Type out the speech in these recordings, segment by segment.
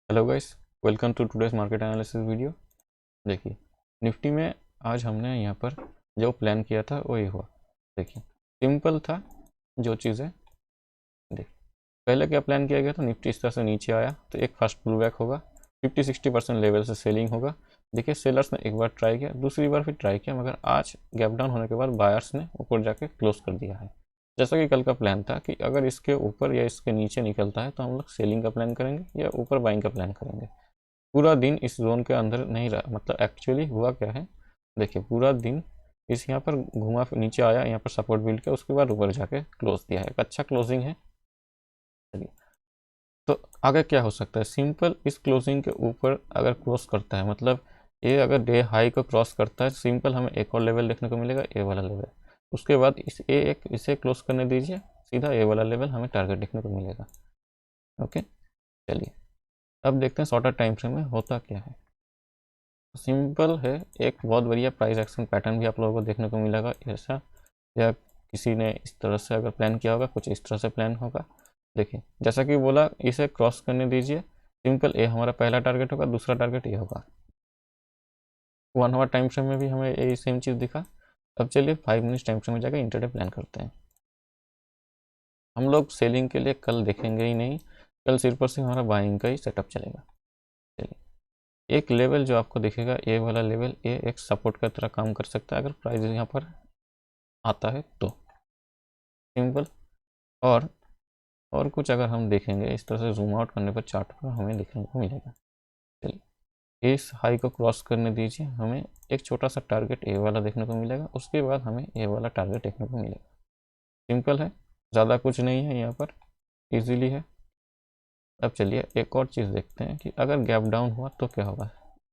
Hello guys, welcome to today's market analysis video. देखिए, निफ्टी में आज हमने यहाँ पर जो प्लान किया था वो ये हुआ। देखिए, सिंपल था जो चीज़ें। देखिए, पहले क्या प्लान किया गया था, निफ्टी इस तरह से नीचे आया तो एक फर्स्ट पुल बैक होगा, 50-60% लेवल से सेलिंग होगा। देखिए, सेलर्स ने एक बार ट्राई किया, दूसरी बार फिर ट्राई किया, मगर आज गैप डाउन होने के बाद बायर्स ने ऊपर जाके क्लोज कर दिया है। जैसा कि कल का प्लान था कि अगर इसके ऊपर या इसके नीचे निकलता है तो हम लोग सेलिंग का प्लान करेंगे या ऊपर बाइंग का प्लान करेंगे। पूरा दिन इस जोन के अंदर नहीं रहा, मतलब एक्चुअली हुआ क्या है। देखिए, पूरा दिन इस यहाँ पर घुमा, नीचे आया, यहाँ पर सपोर्ट बिल्ड किया, उसके बाद ऊपर जाके क्लोज दिया है। एक अच्छा क्लोजिंग है। चलिए, तो आगे क्या हो सकता है। सिंपल, इस क्लोजिंग के ऊपर अगर क्रॉस करता है, मतलब ये अगर डे हाई को क्रॉस करता है, सिंपल हमें एक और लेवल देखने को मिलेगा, ए वाला लेवल। उसके बाद इसे क्लोज करने दीजिए, सीधा ए वाला लेवल हमें टारगेट देखने को मिलेगा। ओके, चलिए अब देखते हैं शॉर्टर टाइम फ्रेम में होता क्या है। सिंपल है, एक बहुत बढ़िया प्राइस एक्शन पैटर्न भी आप लोगों को देखने को मिलेगा ऐसा, या किसी ने इस तरह से अगर प्लान किया होगा, कुछ इस तरह से प्लान होगा। देखिए, जैसा कि बोला, इसे क्रॉस करने दीजिए। सिंपल, ए हमारा पहला टारगेट होगा, दूसरा टारगेट ये होगा। 1 आवर टाइम फ्रेम में भी हमें यही सेम चीज़ दिखा। अब चलिए 5 मिनट टाइम फ्रेम में जाकर इंटरडे प्लान करते हैं। हम लोग सेलिंग के लिए कल देखेंगे ही नहीं, कल सिर्फ और सिर्फ हमारा बाइंग का ही सेटअप चलेगा। चलिए, एक लेवल जो आपको दिखेगा, ए वाला लेवल, ये एक सपोर्ट की तरह काम कर सकता है अगर प्राइस यहाँ पर आता है तो। सिंपल, और और कुछ अगर हम देखेंगे इस तरह से जूम आउट करने पर चार्ट पर हमें देखने को मिलेगा। चलिए, इस हाई को क्रॉस करने दीजिए, हमें एक छोटा सा टारगेट ए वाला देखने को मिलेगा, उसके बाद हमें ए वाला टारगेट देखने को मिलेगा। सिंपल है, ज़्यादा कुछ नहीं है यहाँ पर, इजीली है। अब चलिए एक और चीज़ देखते हैं कि अगर गैप डाउन हुआ तो क्या होगा।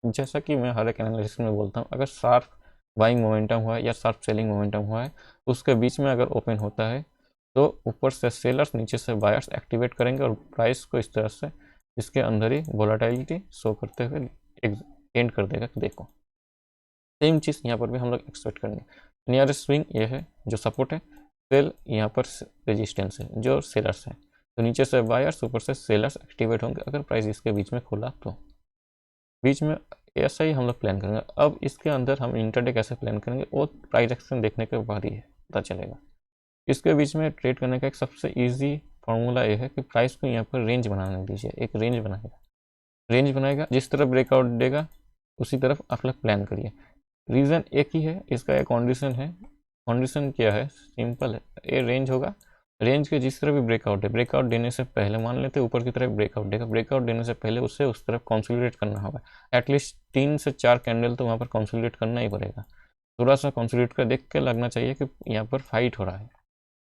जैसा कि मैं हर एक एनालिसिस में बोलता हूँ, अगर शार्प बाइंग मोमेंटम हुआ है या शार्प सेलिंग मोमेंटम हुआ है, उसके बीच में अगर ओपन होता है तो ऊपर से सेलर्स, नीचे से बायर्स एक्टिवेट करेंगे और प्राइस को इस तरह से इसके अंदर ही वोलाटिलिटी शो करते हुए एंड कर देगा। देखो, सेम चीज़ यहाँ पर भी हम लोग एक्सपेक्ट करेंगे। नियरेस्ट स्विंग ये है जो सपोर्ट है, सेल यहाँ पर रेजिस्टेंस है जो सेलर्स है, तो नीचे से बायर्स, ऊपर से सेलर्स एक्टिवेट होंगे अगर प्राइस इसके बीच में खुला तो। बीच में ऐसा ही हम लोग प्लान करेंगे। अब इसके अंदर हम इंटरडे कैसे प्लान करेंगे वो प्राइस एक्शन देखने के बाद ही पता चलेगा। इसके बीच में ट्रेड करने का एक सबसे ईजी फार्मूला ये है कि प्राइस को यहाँ पर रेंज बनाने दीजिए। एक रेंज बनाएगा, जिस तरफ ब्रेकआउट देगा उसी तरफ आप लोग प्लान करिए। रीज़न एक ही है, इसका एक कंडीशन है। कंडीशन क्या है, सिंपल है, ये रेंज होगा। रेंज के जिस तरह भी ब्रेकआउट है, ब्रेकआउट देने से पहले, मान लेते हैं ऊपर की तरफ ब्रेकआउट देगा, ब्रेकआउट देने से पहले उसे उस तरफ कंसोलिडेट करना होगा। एटलीस्ट 3 से 4 कैंडल तो वहाँ पर कंसोलिडेट करना ही पड़ेगा। थोड़ा सा कंसोलिडेट कर देख के लगना चाहिए कि यहाँ पर फाइट हो रहा है।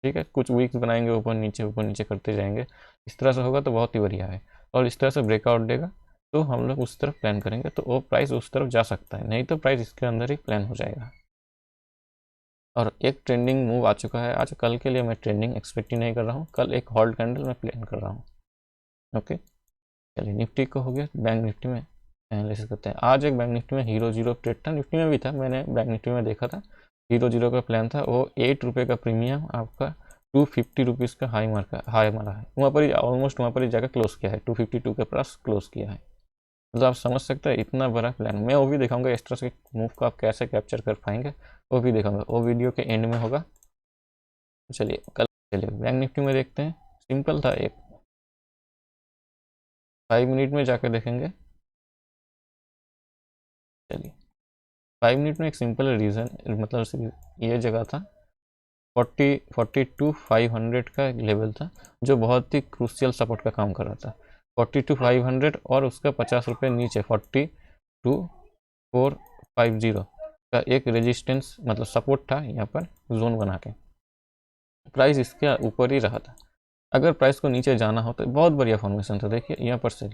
ठीक है, कुछ वीक्स बनाएंगे, ऊपर नीचे करते जाएंगे, इस तरह से होगा तो बहुत ही बढ़िया है। और इस तरह से ब्रेकआउट देगा तो हम लोग उस तरफ प्लान करेंगे, तो वो प्राइस उस तरफ जा सकता है, नहीं तो प्राइस इसके अंदर ही प्लान हो जाएगा। और एक ट्रेंडिंग मूव आ चुका है आज, कल के लिए मैं ट्रेंडिंग एक्सपेक्ट ही नहीं कर रहा हूँ, कल एक होल्ड कैंडल मैं प्लान कर रहा हूँ। ओके, चलिए निफ्टी को हो गया। बैंक निफ्टी में एनालिसिस करते हैं। आज एक बैंक निफ्टी में हीरो जीरो ट्रेड था, निफ्टी में भी था, मैंने बैंक निफ्टी में देखा था। हीरो जीरो का प्लान था, वो 8 रुपये का प्रीमियम आपका 250 रुपीज़ का हाई मारा है, वहाँ पर ही ऑलमोस्ट वहाँ पर ही जाकर क्लोज किया है, 252 के पास क्लोज किया है। मतलब आप समझ सकते हैं इतना बड़ा प्लान। मैं वो भी दिखाऊंगा इस तरह से मूव को आप कैसे कैप्चर कर पाएंगे, वो भी दिखाऊंगा, वो वीडियो के एंड में होगा। चलिए बैंक निफ्टी में देखते हैं। सिंपल था, एक 5 मिनट में जाकर देखेंगे। चलिए, 5 मिनट में एक सिंपल रीज़न, मतलब ये जगह था 42,500 का लेवल था, जो बहुत ही क्रूशियल सपोर्ट का काम कर रहा था। 42,500 और उसका 50 रुपये नीचे 42,450 का एक रेजिस्टेंस, मतलब सपोर्ट था यहाँ पर जोन बना के। प्राइस इसके ऊपर ही रहा था। अगर प्राइस को नीचे जाना हो तो बहुत बढ़िया फॉर्मेशन था। देखिए यहाँ पर से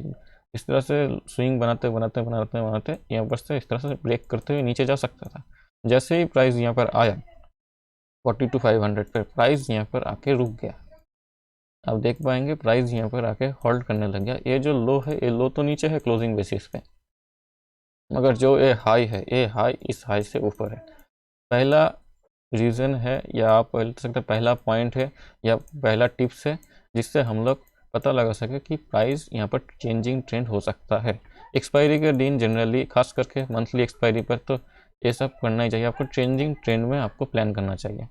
इस तरह से स्विंग बनाते यहाँ पर से इस तरह से ब्रेक करते हुए नीचे जा सकता था। जैसे ही प्राइस यहाँ पर आया 42,500 पर, प्राइस यहाँ पर आके रुक गया। आप देख पाएंगे प्राइस यहाँ पर आके होल्ड करने लग गया। ये जो लो है, ये लो तो नीचे है क्लोजिंग बेसिस पे, मगर जो ये हाई है, ये हाई इस हाई से ऊपर है। पहला रीज़न है, या आप बोल सकते हैं पहला पॉइंट है या पहला टिप्स है, जिससे हम लोग पता लगा सके कि प्राइस यहाँ पर चेंजिंग ट्रेंड हो सकता है। एक्सपायरी के दिन जनरली खास करके मंथली एक्सपायरी पर तो ये सब करना ही चाहिए, आपको चेंजिंग ट्रेंड में आपको प्लान करना चाहिए।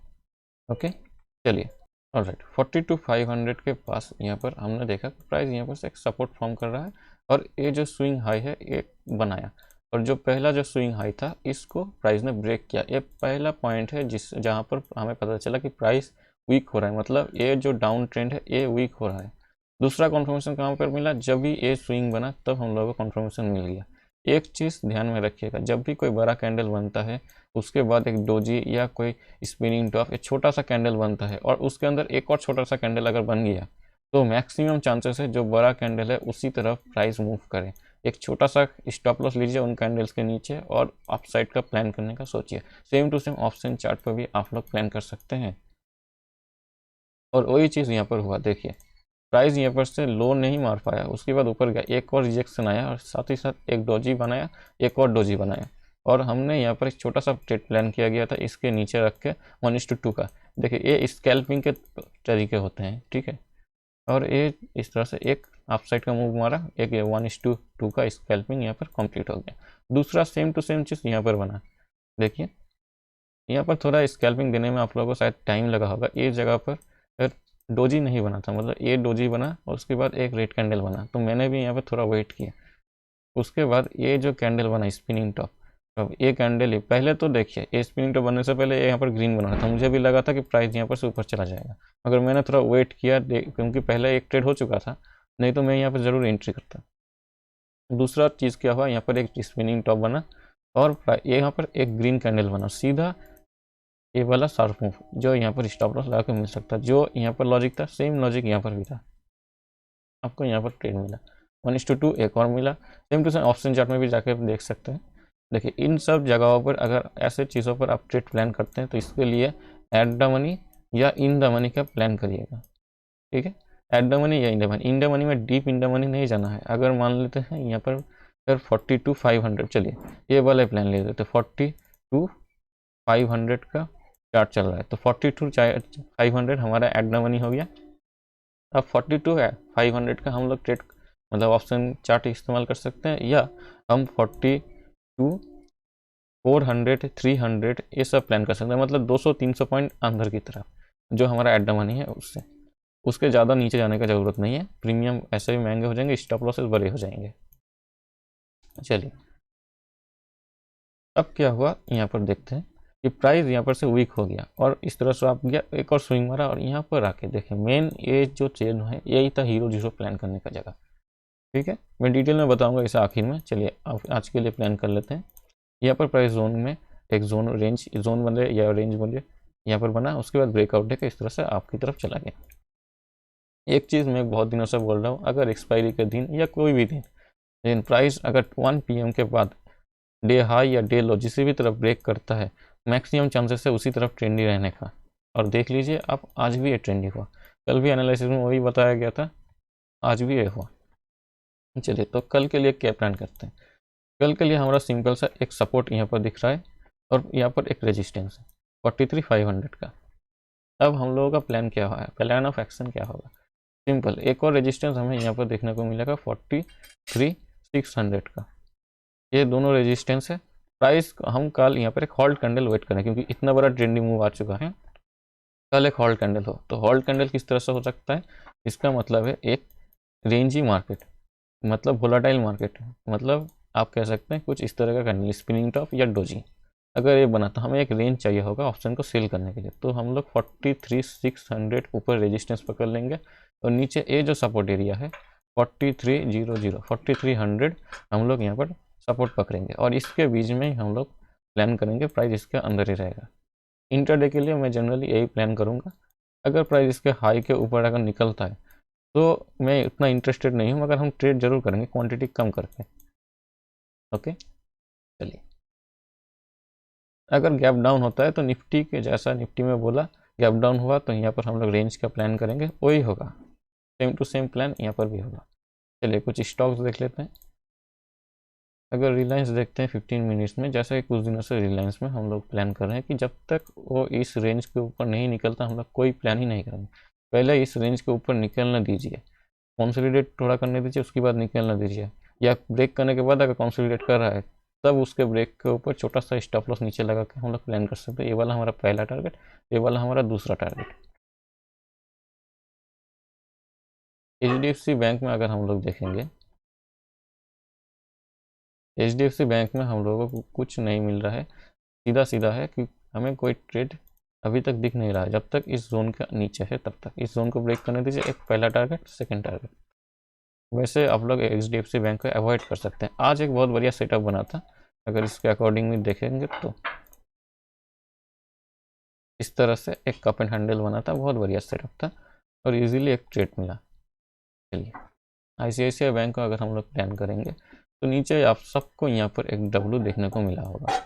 ओके चलिए, ऑलराइट 42,500 के पास यहाँ पर हमने देखा कि प्राइस यहाँ पर से एक सपोर्ट फॉर्म कर रहा है और ये जो स्विंग हाई है ये बनाया, और जो पहला जो स्विंग हाई था इसको प्राइस ने ब्रेक किया। ये पहला पॉइंट है जिस जहाँ पर हमें पता चला कि प्राइस वीक हो रहा है, मतलब ये जो डाउन ट्रेंड है ये वीक हो रहा है। दूसरा कॉन्फर्मेशन कहाँ पर मिला, जब भी ये स्विंग बना तब हम लोगों को कॉन्फर्मेशन मिल गया। एक चीज़ ध्यान में रखिएगा, जब भी कोई बड़ा कैंडल बनता है उसके बाद एक डोजी या कोई स्पिनिंग टॉप एक छोटा सा कैंडल बनता है और उसके अंदर एक और छोटा सा कैंडल अगर बन गया तो मैक्सिमम चांसेस है जो बड़ा कैंडल है उसी तरफ प्राइस मूव करे। एक छोटा सा स्टॉप लॉस लीजिए उन कैंडल्स के नीचे और अपसाइड का प्लान करने का सोचिए। Same to same option chart पर भी आप लोग प्लान कर सकते हैं। और वही चीज़ यहाँ पर हुआ, देखिए प्राइस यहाँ पर से लो नहीं मार पाया, उसके बाद ऊपर गया, एक और रिजेक्शन आया और साथ ही साथ एक डोजी बनाया, एक और डोजी बनाया, और हमने यहाँ पर एक छोटा सा ट्रेड प्लान किया गया था इसके नीचे रख के 1:2 का। देखिए ये स्कैल्पिंग के तरीके होते हैं, ठीक है, और ये इस तरह से एक अपसाइड का मूव मारा, एक 1:2 का स्कैल्पिंग यहाँ पर कंप्लीट हो गया। दूसरा सेम टू सेम चीज़ यहाँ पर बना, देखिए यहाँ पर थोड़ा स्कैल्पिंग देने में आप लोगों को शायद टाइम लगा होगा। ये जगह पर डोजी नहीं बना था, मतलब ये डोजी बना और उसके बाद एक रेड कैंडल बना, तो मैंने भी यहाँ पर थोड़ा वेट किया। उसके बाद ये जो कैंडल बना स्पिनिंग टॉप, अब ये कैंडल ही पहले तो देखिए ये स्पिनिंग टॉप बनने से पहले यहाँ पर ग्रीन बना था, मुझे भी लगा था कि प्राइस यहाँ पर से ऊपर चला जाएगा, मगर मैंने थोड़ा वेट किया क्योंकि पहले एक ट्रेड हो चुका था, नहीं तो मैं यहाँ पर ज़रूर एंट्री करता। दूसरा चीज़ क्या हुआ, यहाँ पर एक स्पिनिंग टॉप बना और यहाँ पर एक ग्रीन कैंडल बना, सीधा ये वाला शार्प मूव जो यहाँ पर स्टॉप लॉस लगा के मिल सकता, जो यहाँ पर लॉजिक था सेम लॉजिक यहाँ पर भी था, आपको यहाँ पर ट्रेड मिला 1:2 एक और मिला। Same to same option chart में भी जाकर देख सकते हैं। देखिए इन सब जगहों पर अगर ऐसे चीज़ों पर आप ट्रेड प्लान करते हैं तो इसके लिए एट द मनी या इन द मनी का प्लान करिएगा, ठीक है, एट द मनी या in the money. In the money में डीप इन द मनी नहीं जाना है। अगर मान लेते हैं यहाँ पर अगर 42,500, चलिए ये वाला प्लान ले लेते 42,500 का चार्ट चल रहा है, तो 42,500 हमारा एट द मनी हो गया। अब 42,500 का हम लोग ट्रेड मतलब ऑप्शन चार्ट इस्तेमाल कर सकते हैं, या हम 42,400 300 ये सब प्लान कर सकते हैं, मतलब 200-300 पॉइंट अंदर की तरफ जो हमारा एट द मनी है उससे, उसके ज़्यादा नीचे जाने का ज़रूरत नहीं है। प्रीमियम ऐसे भी महंगे हो जाएंगे, स्टॉप लॉसेस बड़े हो जाएंगे। चलिए अब क्या हुआ यहाँ पर देखते हैं कि प्राइस यहाँ पर से वीक हो गया और इस तरह से आप गया एक और स्विंग मारा, और यहाँ पर आके देखें मेन ये जो चेन है यही था हीरो जीरो प्लान करने का जगह, ठीक है, मैं डिटेल में बताऊंगा इसे आखिर में। चलिए आज के लिए प्लान कर लेते हैं। यहाँ पर प्राइस जोन में एक जोन रेंज जोन बन रहे या रेंज बन रहे यहाँ पर बना, उसके बाद ब्रेकआउट देकर इस तरह से आपकी तरफ चला गया। एक चीज़ मैं बहुत दिनों से बोल रहा हूँ, अगर एक्सपायरी के दिन या कोई भी दिन लेकिन प्राइस अगर 1 PM के बाद डे हाई या डे लो जिसी भी तरफ ब्रेक करता है, मैक्सिमम चांसेस है उसी तरफ ट्रेंडी रहने का। और देख लीजिए आप आज भी ये ट्रेंडी हुआ, कल भी एनालिसिस में वही बताया गया था, आज भी ये हुआ। चलिए तो कल के लिए क्या प्लान करते हैं। कल के लिए हमारा सिंपल सा एक सपोर्ट यहाँ पर दिख रहा है और यहाँ पर एक रेजिस्टेंस है 43,500 का। अब हम लोगों का प्लान क्या है, प्लान ऑफ एक्शन क्या होगा, सिंपल एक और रेजिस्टेंस हमें यहाँ पर देखने को मिलेगा 43,600 का। ये दोनों रेजिस्टेंस है। प्राइस हम कल यहाँ पर एक हॉल्ट कैंडल वेट करें क्योंकि इतना बड़ा ट्रेंडिंग मूव आ चुका है, कल एक हॉल्ट कैंडल हो। तो हॉल्ट कैंडल किस तरह से हो सकता है, इसका मतलब है एक रेंजी मार्केट, मतलब वोलाटाइल मार्केट, मतलब आप कह सकते हैं कुछ इस तरह का कैंडल स्पिनिंग टॉप या डोजी अगर ये बना तो हमें एक रेंज चाहिए होगा ऑप्शन को सेल करने के लिए। तो हम लोग 43,600 ऊपर रेजिस्टेंस पकड़ लेंगे और नीचे ये जो सपोर्ट एरिया है 4300 4300 हम लोग यहाँ पर सपोर्ट पकड़ेंगे और इसके बीच में हम लोग प्लान करेंगे, प्राइस इसके अंदर ही रहेगा। इंटरडे के लिए मैं जनरली यही प्लान करूँगा। अगर प्राइस इसके हाई के ऊपर अगर निकलता है तो मैं इतना इंटरेस्टेड नहीं हूँ, मगर हम ट्रेड जरूर करेंगे क्वांटिटी कम करके। ओके चलिए, अगर गैप डाउन होता है तो निफ्टी के जैसा निफ्टी में बोला गैप डाउन हुआ तो यहाँ पर हम लोग रेंज का प्लान करेंगे, वही होगा सेम टू सेम प्लान यहाँ पर भी होगा। चलिए कुछ स्टॉक्स देख लेते हैं। अगर रिलायंस देखते हैं 15 मिनट्स में, जैसा कि कुछ दिनों से रिलायंस में हम लोग प्लान कर रहे हैं कि जब तक वो इस रेंज के ऊपर नहीं निकलता हम लोग कोई प्लान ही नहीं करेंगे, पहले इस रेंज के ऊपर निकलना दीजिए। कंसोलिडेट थोड़ा करने दीजिए, उसके बाद निकलने दीजिए, या ब्रेक करने के बाद अगर कंसोलिडेट कर रहा है तब उसके ब्रेक के ऊपर छोटा सा स्टॉप लॉस नीचे लगा के हम लोग प्लान कर सकते हैं। ये वाला हमारा पहला टारगेट, ये वाला हमारा दूसरा टारगेट। HDFC बैंक में अगर हम लोग देखेंगे, HDFC बैंक में हम लोगों को कुछ नहीं मिल रहा है, सीधा सीधा है कि हमें कोई ट्रेड अभी तक दिख नहीं रहा है। जब तक इस जोन के नीचे है तब तक इस जोन को ब्रेक करने दीजिए, एक पहला टारगेट, सेकंड टारगेट। वैसे आप लोग HDFC बैंक को अवॉइड कर सकते हैं। आज एक बहुत बढ़िया सेटअप बना था, अगर इसके अकॉर्डिंग में देखेंगे तो इस तरह से एक कप एंड हैंडल बना था, बहुत बढ़िया सेटअप था और इजीली एक ट्रेड मिला। चलिए ICICI बैंक को अगर हम लोग प्लान करेंगे तो नीचे आप सबको यहाँ पर एक W देखने को मिला होगा।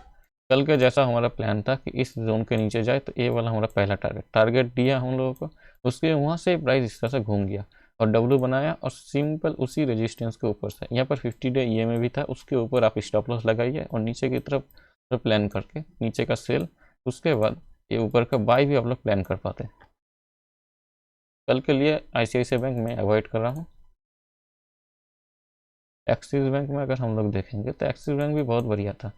कल के जैसा हमारा प्लान था कि इस जोन के नीचे जाए, तो ये वाला हमारा पहला टारगेट दिया हम लोगों को, उसके वहाँ से प्राइस इस तरह से घूम गया और W बनाया और सिंपल उसी रेजिस्टेंस के ऊपर से यहाँ पर 50 डे EMA भी था, उसके ऊपर आप स्टॉप लॉस लगाइए और नीचे की तरफ प्लान करके नीचे का सेल, उसके बाद ये ऊपर का बाई भी आप लोग प्लान कर पाते। कल के लिए ICICI बैंक में अवॉइड कर रहा हूँ। एक्सिस बैंक में अगर हम लोग देखेंगे तो एक्सिस बैंक भी बहुत बढ़िया था,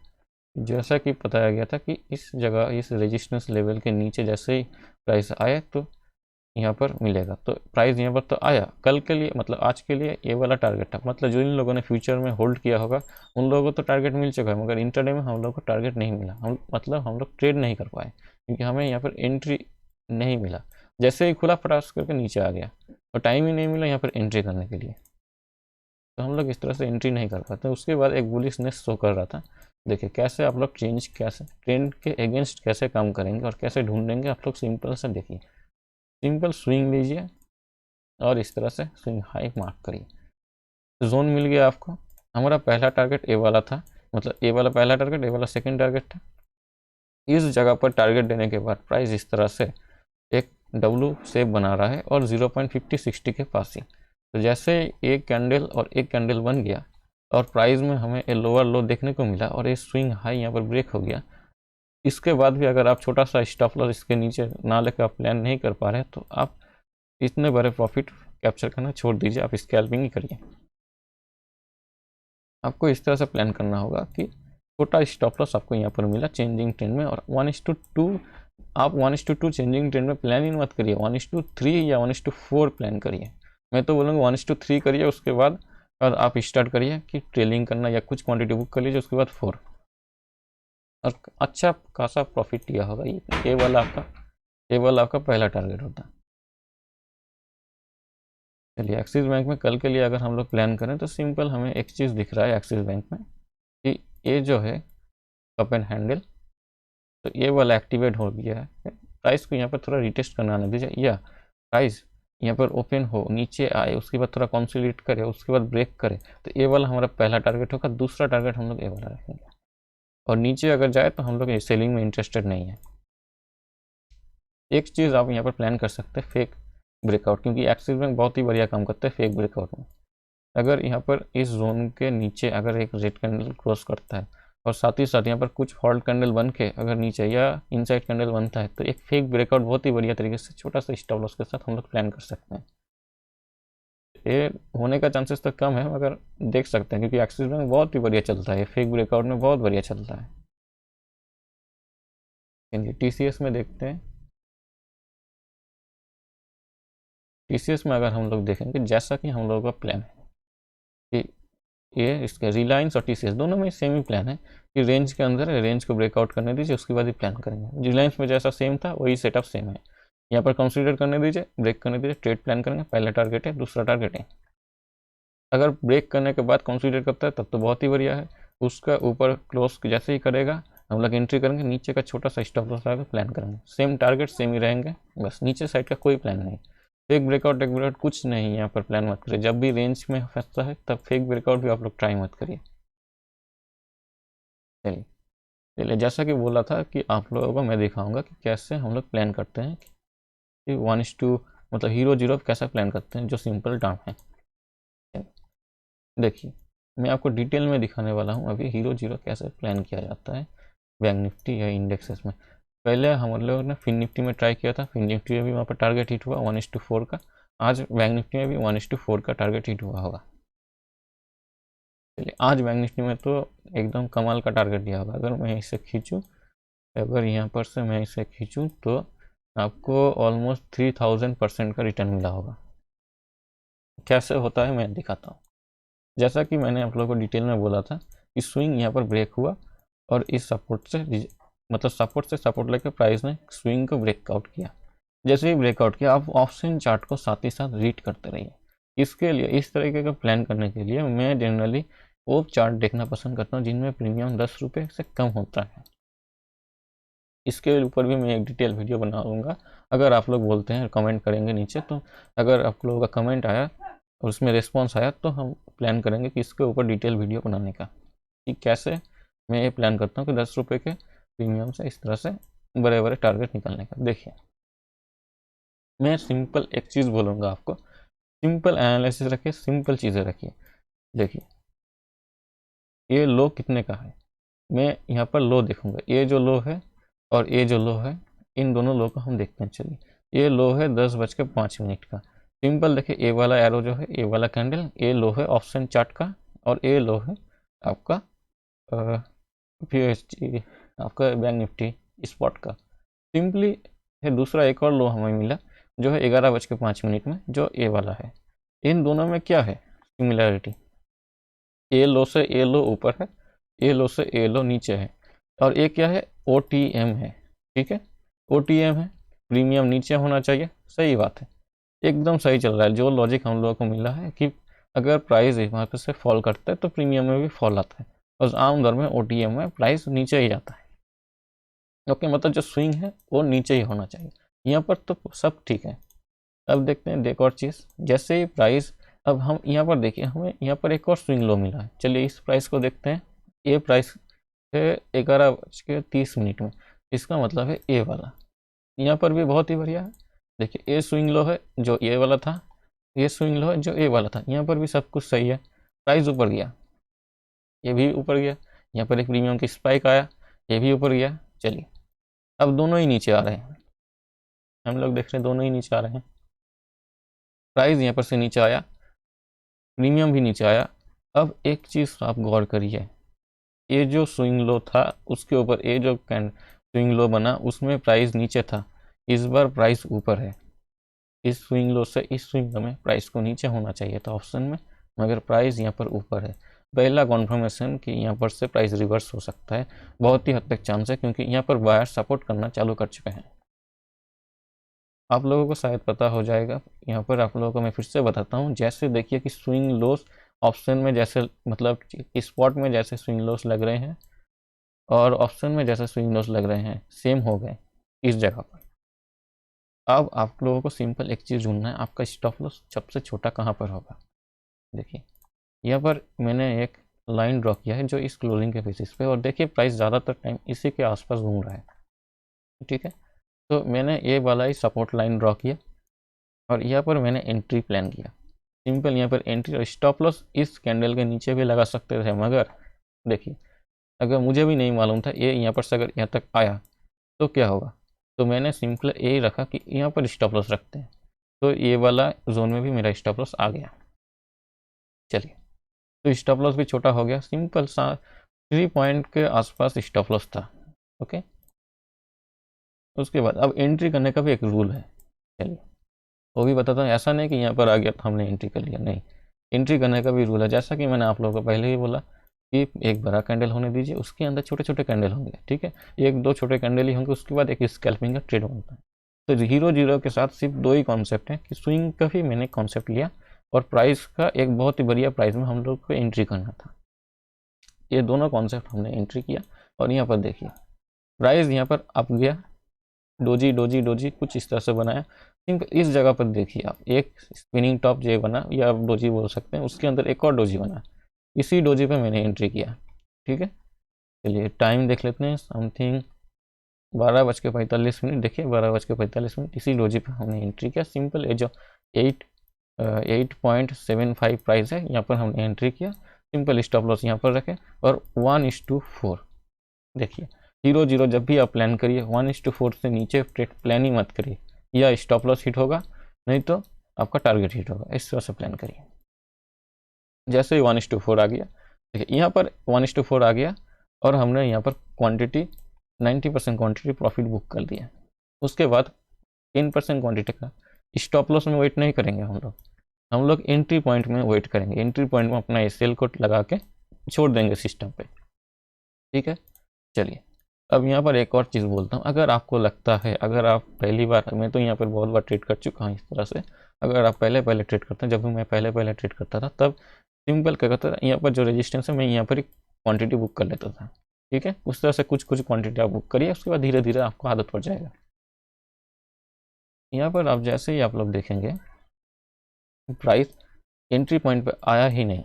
जैसा कि बताया गया था कि इस जगह इस रेजिस्टेंस लेवल के नीचे जैसे ही प्राइस आए तो यहाँ पर मिलेगा, तो प्राइस यहाँ पर तो आया। कल के लिए मतलब आज के लिए ये वाला टारगेट था, मतलब जो इन लोगों ने फ्यूचर में होल्ड किया होगा उन लोगों को तो टारगेट मिल चुका है, मगर इंटरडे में हम लोग को टारगेट नहीं मिला, हम लोग ट्रेड नहीं कर पाए क्योंकि हमें यहाँ पर एंट्री नहीं मिला। जैसे ही खुला फटास करके नीचे आ गया और टाइम ही नहीं मिला यहाँ पर एंट्री करने के लिए, तो हम लोग इस तरह से एंट्री नहीं कर पाते। उसके बाद एक बुलिशनेस शो कर रहा था। देखिए कैसे आप लोग कैसे ट्रेंड के अगेंस्ट कैसे काम करेंगे और कैसे ढूंढेंगे, आप लोग सिंपल से देखिए, सिंपल स्विंग लीजिए और इस तरह से स्विंग हाई मार्क करिए। जोन मिल गया आपको। हमारा पहला टारगेट ए वाला था, मतलब ए वाला पहला टारगेट, ए वाला सेकंड टारगेट था। इस जगह पर टारगेट देने के बाद प्राइस इस तरह से एक W शेप बना रहा है और 0.5060 के पास ही, तो जैसे एक कैंडल और एक कैंडल बन गया और प्राइस में हमें ये लोअर लो देखने को मिला और ये स्विंग हाई यहाँ पर ब्रेक हो गया। इसके बाद भी अगर आप छोटा सा स्टॉप लॉस इसके नीचे ना लेकर आप प्लान नहीं कर पा रहे तो आप इतने बड़े प्रॉफिट कैप्चर करना छोड़ दीजिए, आप स्कैल्पिंग ही करिए। आपको इस तरह से प्लान करना होगा कि छोटा स्टॉप लॉस आपको यहाँ पर मिला चेंजिंग ट्रेंड में, और 1:2 आप 1:2 चेंजिंग ट्रेंड में प्लान ही मत करिए, 1:3 या 1:4 प्लान करिए। मैं तो बोलूँगा 1:3 करिए, उसके बाद और आप स्टार्ट करिए कि ट्रेलिंग करना या कुछ क्वांटिटी बुक कर लीजिए, उसके बाद 4 और अच्छा खासा प्रॉफिट लिया होगा। ये वाला आपका पहला टारगेट होता है। चलिए एक्सिस बैंक में कल के लिए अगर हम लोग प्लान करें तो सिंपल हमें एक चीज़ दिख रहा है एक्सिस बैंक में कि ये जो है कप एंड हैंडल, तो ये वाला एक्टिवेट हो गया है। प्राइस को यहाँ पर थोड़ा रिटेस्ट करना आने दीजिए, या प्राइस यहाँ पर ओपन हो नीचे आए उसके बाद थोड़ा कंसोलिडेट करे उसके बाद ब्रेक करे, तो ये वाला हमारा पहला टारगेट होगा। दूसरा टारगेट हम लोग ये वाला रखेंगे और नीचे अगर जाए तो हम लोग सेलिंग में इंटरेस्टेड नहीं है। एक चीज़ आप यहाँ पर प्लान कर सकते हैं, फेक ब्रेकआउट, क्योंकि एक्सिस बैंक बहुत ही बढ़िया काम करते हैं फेक ब्रेकआउट में। अगर यहाँ पर इस जोन के नीचे अगर एक रेड कैंडल क्रॉस करता है और साथ ही साथ यहाँ पर कुछ फॉल्ट कैंडल बन के अगर नीचे या इनसाइड कैंडल बनता है, तो एक फेक ब्रेकआउट बहुत ही बढ़िया तरीके से छोटा सा स्टॉप लॉस के साथ हम लोग प्लान कर सकते हैं। ये होने का चांसेस तो कम है, मगर देख सकते हैं क्योंकि एक्सिस बैंक बहुत ही बढ़िया चलता है, फेक ब्रेकआउट में बहुत बढ़िया चलता है। TCS में देखते हैं। TCS में अगर हम लोग देखेंगे, जैसा कि हम लोगों का प्लान है कि ये इसके रिलायंस और TCS दोनों में सेम ही प्लान है कि रेंज के अंदर रेंज को ब्रेकआउट करने दीजिए, उसके बाद ही प्लान करेंगे। रिलायंस में जैसा सेम था वही सेटअप सेम है। यहाँ पर कंसीडर करने दीजिए, ब्रेक करने दीजिए, ट्रेड प्लान करेंगे। पहला टारगेट है, दूसरा टारगेट है। अगर ब्रेक करने के बाद कंसीडर करता है तब तो बहुत ही बढ़िया है। उसका ऊपर क्लोज जैसे ही करेगा हम लोग एंट्री करेंगे, नीचे का छोटा सा स्टॉप लॉस लगा प्लान करेंगे। सेम टारगेट सेम ही रहेंगे, बस नीचे साइड का कोई प्लान नहीं। फेक ब्रेकआउट कुछ नहीं, यहाँ पर प्लान मत करिए। जब भी रेंज में फंसता है तब फेक ब्रेकआउट भी आप लोग ट्राई मत करिए। चलिए जैसा कि बोला था कि आप लोगों को मैं दिखाऊंगा कि कैसे हम लोग प्लान करते हैं कि 1:2 मतलब हीरो जीरो कैसा प्लान करते हैं, जो सिंपल टर्म है। देखिए मैं आपको डिटेल में दिखाने वाला हूँ अभी हीरो जीरो कैसे प्लान किया जाता है बैंक निफ्टी या इंडेक्सेस में। पहले हम लोगों ने फिन निफ्टी में ट्राई किया था, फिन निफ्टी में भी वहाँ पर टारगेट हिट हुआ 1:4 का, आज बैंक निफ्टी में भी 1:4 का टारगेट हिट हुआ होगा। चलिए आज बैंक निफ्टी में तो एकदम कमाल का टारगेट दिया होगा। अगर मैं इसे खींचूँ, अगर यहाँ पर से मैं इसे खींचूँ तो आपको ऑलमोस्ट 3000% का रिटर्न मिला होगा। कैसे होता है मैं दिखाता हूँ। जैसा कि मैंने आप लोगों को डिटेल में बोला था कि स्विंग यहाँ पर ब्रेक हुआ और इस सपोर्ट से मतलब सपोर्ट से सपोर्ट लेकर प्राइस ने स्विंग को ब्रेकआउट किया। जैसे ही ब्रेकआउट किया आप ऑप्शन चार्ट को साथ ही साथ रीड करते रहिए। इसके लिए इस तरीके का प्लान करने के लिए मैं जनरली वो चार्ट देखना पसंद करता हूँ जिनमें प्रीमियम 10 रुपये से कम होता है। इसके ऊपर भी मैं एक डिटेल वीडियो बनाऊंगा। अगर आप लोग बोलते हैं कमेंट करेंगे नीचे, तो अगर आप लोगों का कमेंट आया और उसमें रिस्पॉन्स आया तो हम प्लान करेंगे कि इसके ऊपर डिटेल वीडियो बनाने का, कि कैसे मैं ये प्लान करता हूँ कि 10 रुपये के प्रीमियम से इस तरह से बड़े बड़े टारगेट निकालने का। देखिए मैं सिंपल एक चीज़ बोलूँगा आपको, सिंपल एनालिसिस रखिए, सिंपल चीज़ें रखिए। देखिए ये लो कितने का है, मैं यहाँ पर लो देखूंगा, ये जो लो है और ये जो लो है, इन दोनों लो को हम देखते हैं। चलिए ये लो है 10:05 का। सिंपल देखिए, ए वाला एरो जो है, ए वाला कैंडल, ये लो है ऑप्शन चार्ट का और ये लो है आपका PHG, आपका बैंक निफ्टी स्पॉट का। सिंपली है दूसरा एक और लो हमें मिला जो है 11:05 में, जो ए वाला है। इन दोनों में क्या है सिमिलैरिटी, ए लो से ए लो ऊपर है, ए लो से ए लो नीचे है, और ये क्या है OTM है। ठीक है, OTM है, प्रीमियम नीचे होना चाहिए। सही बात है, एकदम सही चल रहा है। जो लॉजिक हम लोगों को मिला है कि अगर प्राइस वहाँ पर से फॉल करता है तो प्रीमियम में भी फॉल आता है, और आम दर में OTM में प्राइस नीचे ही जाता है। ओके, मतलब जो स्विंग है वो नीचे ही होना चाहिए। यहाँ पर तो सब ठीक है। अब देखते हैं एक और चीज़, जैसे ही प्राइस, अब हम यहाँ पर देखिए हमें यहाँ पर एक और स्विंग लो मिला है। चलिए इस प्राइस को देखते हैं। ये प्राइस है 11:30 में, इसका मतलब है ए वाला। यहाँ पर भी बहुत ही बढ़िया है। देखिए ये स्विंग लो है जो ए वाला था, ये स्विंग लो है जो ए वाला था। यहाँ पर भी सब कुछ सही है, प्राइस ऊपर गया, ये भी ऊपर गया, यहाँ पर एक प्रीमियम की स्पाइक आया, ये भी ऊपर गया। चलिए अब दोनों ही नीचे आ रहे हैं, हम लोग देख रहे हैं दोनों ही नीचे आ रहे हैं। प्राइस यहाँ पर से नीचे आया, प्रीमियम भी नीचे आया। अब एक चीज़ आप गौर करिए, ये जो स्विंग लो था उसके ऊपर ये जो स्विंग लो बना उसमें प्राइस नीचे था, इस बार प्राइस ऊपर है। इस स्विंग लो से इस स्विंग लो में प्राइस को नीचे होना चाहिए था ऑप्शन में, मगर प्राइस यहाँ पर ऊपर है। पहला कॉन्फर्मेशन कि यहाँ पर से प्राइस रिवर्स हो सकता है, बहुत ही हद तक चांस है, क्योंकि यहाँ पर बायर सपोर्ट करना चालू कर चुके हैं। आप लोगों को शायद पता हो जाएगा, यहाँ पर आप लोगों को मैं फिर से बताता हूँ। जैसे देखिए कि स्विंग लोस ऑप्शन में जैसे, मतलब स्पॉट में जैसे स्विंग लोस लग रहे हैं और ऑप्शन में जैसे स्विंग लोस लग रहे हैं, सेम हो गए इस जगह पर। अब आप लोगों को सिंपल एक चीज़ ढूंढना है, आपका स्टॉप लॉस सबसे छोटा कहाँ पर होगा। देखिए यहाँ पर मैंने एक लाइन ड्रॉ किया है जो इस क्लोजिंग के बेसिस पे, और देखिए प्राइस ज़्यादातर टाइम इसी के आसपास घूम रहा है। ठीक है, तो मैंने ये वाला ही सपोर्ट लाइन ड्रॉ किया और यहाँ पर मैंने एंट्री प्लान किया। सिंपल यहाँ पर एंट्री और स्टॉप लॉस इस कैंडल के नीचे भी लगा सकते थे, मगर देखिए अगर मुझे भी नहीं मालूम था ये यहाँ पर से अगर यहाँ तक आया तो क्या होगा, तो मैंने सिंपल यही रखा कि यहाँ पर स्टॉप लॉस रखते हैं, तो ये वाला जोन में भी मेरा स्टॉप लॉस आ गया। चलिए तो स्टॉप लॉस भी छोटा हो गया, सिंपल सा 3 पॉइंट के आसपास स्टॉप लॉस था। ओके, उसके बाद अब एंट्री करने का भी एक रूल है, चलिए वो भी बताता हूँ। ऐसा नहीं कि यहाँ पर आ गया तो हमने एंट्री कर लिया, नहीं, एंट्री करने का भी रूल है। जैसा कि मैंने आप लोगों को पहले ही बोला कि एक बड़ा कैंडल होने दीजिए, उसके अंदर छोटे छोटे कैंडल होंगे। ठीक है, एक दो छोटे कैंडल ही होंगे, उसके बाद एक स्कैल्पिंग का ट्रेड बनता है। तो 0-0 के साथ सिर्फ दो ही कॉन्सेप्ट हैं कि स्विंग का भी मैंने कॉन्सेप्ट लिया और प्राइस का एक बहुत ही बढ़िया प्राइस में हम लोग को एंट्री करना था। ये दोनों कॉन्सेप्ट हमने एंट्री किया और यहाँ पर देखिए प्राइस यहाँ पर अप गया, डोजी डोजी डोजी कुछ इस तरह से बनाया। इस जगह पर देखिए आप, एक स्पिनिंग टॉप जो बना या आप डोजी बोल सकते हैं, उसके अंदर एक और डोजी बना, इसी डोजी पे मैंने एंट्री किया। ठीक है, चलिए टाइम देख लेते हैं, समथिंग 12:45। देखिए 12:45, इसी डोजी पे हमने एंट्री किया। सिंपल ये जो 8.75 प्राइस है यहाँ पर हमने एंट्री किया। सिंपल स्टॉप लॉस यहाँ पर रखें और 1:4। देखिए 0-0 जब भी आप प्लान करिए 1:4 से नीचे ट्रेड प्लान ही मत करिए, या स्टॉप लॉस हिट होगा, नहीं तो आपका टारगेट हिट होगा। इस तरह से प्लान करिए। जैसे ही 1:4 आ गया, देखिए यहाँ पर 1:4 आ गया और हमने यहाँ पर क्वांटिटी 90% क्वांटिटी प्रॉफिट बुक कर दिया। उसके बाद 10% क्वांटिटी का स्टॉप लॉस में वेट नहीं करेंगे हम लोग एंट्री पॉइंट में वेट करेंगे। एंट्री पॉइंट में अपना सेल कोड लगा के छोड़ देंगे सिस्टम पे, ठीक है। चलिए अब यहाँ पर एक और चीज़ बोलता हूँ। अगर आपको लगता है, अगर आप पहली बार, मैं तो यहाँ पर बहुत बार ट्रेड कर चुका हूँ इस तरह से, अगर आप पहले ट्रेड करते हैं, जब भी मैं पहले ट्रेड करता था तब सिंपल क्या करता था, यहाँ पर जो रेजिस्टेंस है मैं यहाँ पर एक क्वांटिटी बुक कर लेता था, ठीक है। उस तरह से कुछ क्वांटिटी आप बुक करिए, उसके बाद धीरे धीरे आपको आदत पड़ जाएगा। यहाँ पर आप जैसे ही आप लोग देखेंगे प्राइस एंट्री पॉइंट पे आया ही नहीं,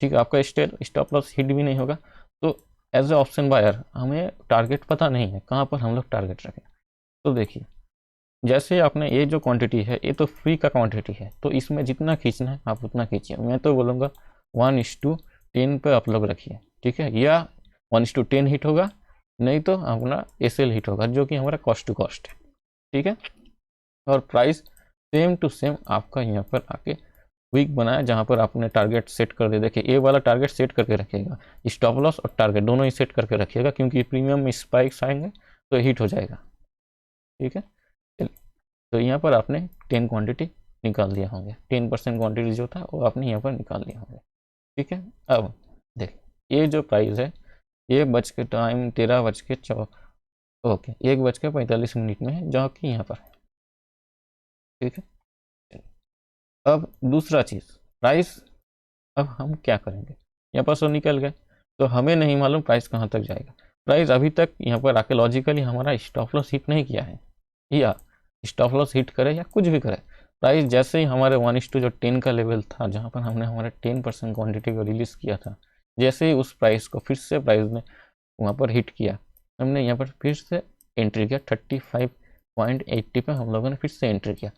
ठीक है, आपका स्टॉप लॉस हिट भी नहीं होगा। तो एज ए ऑप्शन बायर हमें टारगेट पता नहीं है कहाँ पर हम लोग टारगेट रखें। तो देखिए जैसे आपने ये जो क्वांटिटी है ये तो फ्री का क्वांटिटी है, तो इसमें जितना खींचना है आप उतना खींचिए। मैं तो बोलूँगा 1:10 पे आप लोग रखिए, ठीक है, या 1:10 हिट होगा, नहीं तो अपना एसएल हिट होगा जो कि हमारा कॉस्ट टू कॉस्ट है, ठीक है। और प्राइस सेम टू सेम आपका यहाँ पर आके वीक बनाया, जहाँ पर आपने टारगेट सेट कर दे। देखिए ए वाला टारगेट सेट करके रखिएगा, स्टॉप लॉस और टारगेट दोनों ही सेट करके रखिएगा, क्योंकि प्रीमियम में स्पाइक्स आएंगे तो हिट हो जाएगा, ठीक है। तो यहाँ पर आपने 10 क्वांटिटी निकाल दिया होंगे, 10% क्वांटिटी जो था वो आपने यहाँ पर निकाल दिया होंगे, ठीक है। अब देखिए ये जो प्राइस है ये बज के टाइम 13:4 ओके 1:45 में है, जो कि यहाँ पर है, ठीक है। अब दूसरा चीज़ प्राइस, अब हम क्या करेंगे, यहाँ पर सो निकल गए तो हमें नहीं मालूम प्राइस कहाँ तक जाएगा। प्राइस अभी तक यहाँ पर आके लॉजिकली हमारा स्टॉप लॉस हिट नहीं किया है, या स्टॉप लॉस हिट करे या कुछ भी करे, प्राइस जैसे ही हमारे 1:10 का लेवल था, जहाँ पर हमने हमारे 10% क्वांटिटी को रिलीज़ किया था, जैसे ही उस प्राइस को फिर से प्राइस ने वहाँ पर हिट किया, हमने यहाँ पर फिर से एंट्री किया 35.80 पे हम लोगों ने फिर से एंट्री किया।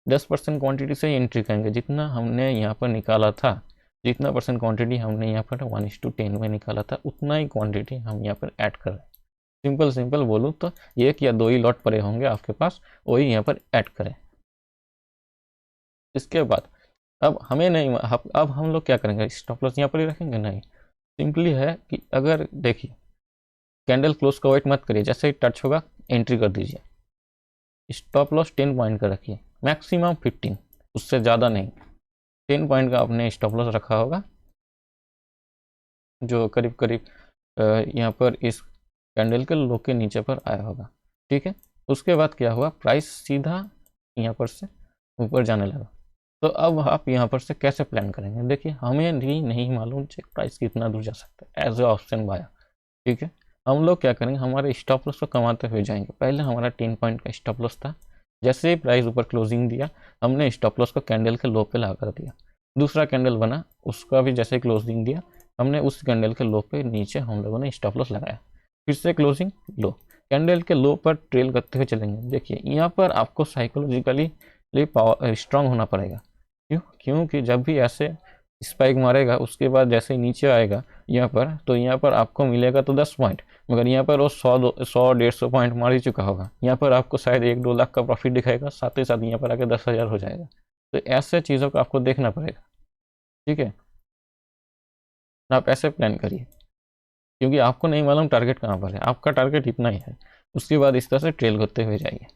10% क्वांटिटी से ही एंट्री करेंगे, जितना हमने यहाँ पर निकाला था, जितना परसेंट क्वांटिटी हमने यहाँ पर 1:10 में निकाला था, उतना ही क्वांटिटी हम यहाँ पर ऐड कर रहे हैं। सिंपल बोलूँ तो 1 या 2 ही लॉट पड़े होंगे आपके पास, वही यहाँ पर ऐड करें। इसके बाद अब हमें नहीं, अब हम लोग क्या करेंगे, स्टॉप लॉस यहाँ पर ही रखेंगे? नहीं, सिंपली है कि अगर देखिए कैंडल क्लोज का वेट मत करिए, जैसे ही टच होगा एंट्री कर दीजिए। स्टॉप लॉस 10 पॉइंट का रखिए, मैक्सिमम 15, उससे ज़्यादा नहीं। 10 पॉइंट का आपने स्टॉप लॉस रखा होगा, जो करीब करीब यहाँ पर इस कैंडल के लो के नीचे पर आया होगा, ठीक है। उसके बाद क्या हुआ, प्राइस सीधा यहाँ पर से ऊपर जाने लगा। तो अब आप यहाँ पर से कैसे प्लान करेंगे? देखिए हमें भी नहीं मालूम प्राइस कितना दूर जा सकता है एज ए ऑप्शन बायर, ठीक है। हम लोग क्या करेंगे, हमारे स्टॉप लॉस को कमाते हुए जाएंगे। पहले हमारा 10 पॉइंट का स्टॉप लॉस था, जैसे ही प्राइस ऊपर क्लोजिंग दिया हमने स्टॉप लॉस को कैंडल के लो पे लगा कर दिया। दूसरा कैंडल बना, उसका भी जैसे क्लोजिंग दिया हमने उस कैंडल के लो पे नीचे हम लोगों ने स्टॉप लॉस लगाया। फिर से क्लोजिंग लो, कैंडल के लो पर ट्रेल करते हुए चलेंगे। देखिए यहाँ पर आपको साइकोलॉजिकली पावर स्ट्रांग होना पड़ेगा। क्योंकि जब भी ऐसे स्पाइक मारेगा उसके बाद जैसे ही नीचे आएगा यहाँ पर, तो यहाँ पर आपको मिलेगा तो 10 पॉइंट, मगर यहाँ पर वो 100-150 पॉइंट मार ही चुका होगा। यहाँ पर आपको शायद 1-2 लाख का प्रॉफिट दिखाएगा, साथ ही साथ यहाँ पर आके 10,000 हो जाएगा। तो ऐसे चीज़ों को आपको देखना पड़ेगा, ठीक है। आप ऐसे प्लान करिए, क्योंकि आपको नहीं मालूम टारगेट कहाँ पर है, आपका टारगेट इतना ही है। उसके बाद इस तरह से ट्रेल करते हुए जाइए,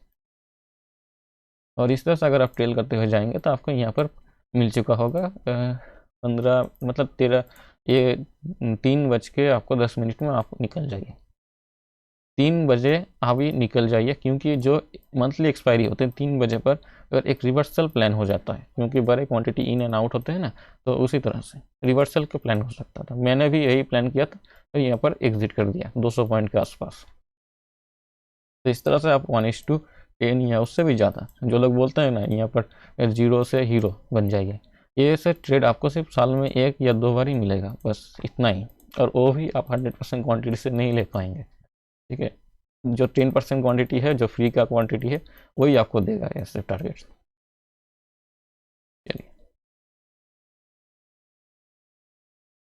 और इस तरह से अगर आप ट्रेल करते हुए जाएंगे तो आपको यहाँ पर मिल चुका होगा 15 मतलब 13, ये 3:10 में आप निकल जाइए। 3 बजे अभी निकल जाइए, क्योंकि जो मंथली एक्सपायरी होते हैं 3 बजे पर अगर एक रिवर्सल प्लान हो जाता है, क्योंकि बड़े क्वांटिटी इन एंड आउट होते हैं ना, तो उसी तरह से रिवर्सल का प्लान हो सकता था। मैंने भी यही प्लान किया था, तो यहाँ पर एग्जिट कर दिया 200 पॉइंट के आसपास। तो इस तरह से आप 1:10 या उससे भी ज़्यादा, जो लोग बोलते हैं ना यहाँ पर 0 से हीरो बन जाइए, ये ऐसे ट्रेड आपको सिर्फ साल में 1 या 2 बार ही मिलेगा, बस इतना ही। और वो भी आप 100% क्वांटिटी से नहीं ले पाएंगे, ठीक है। जो 10% क्वांटिटी है, जो फ्री का क्वांटिटी है, वही आपको देगा ऐसे टारगेट।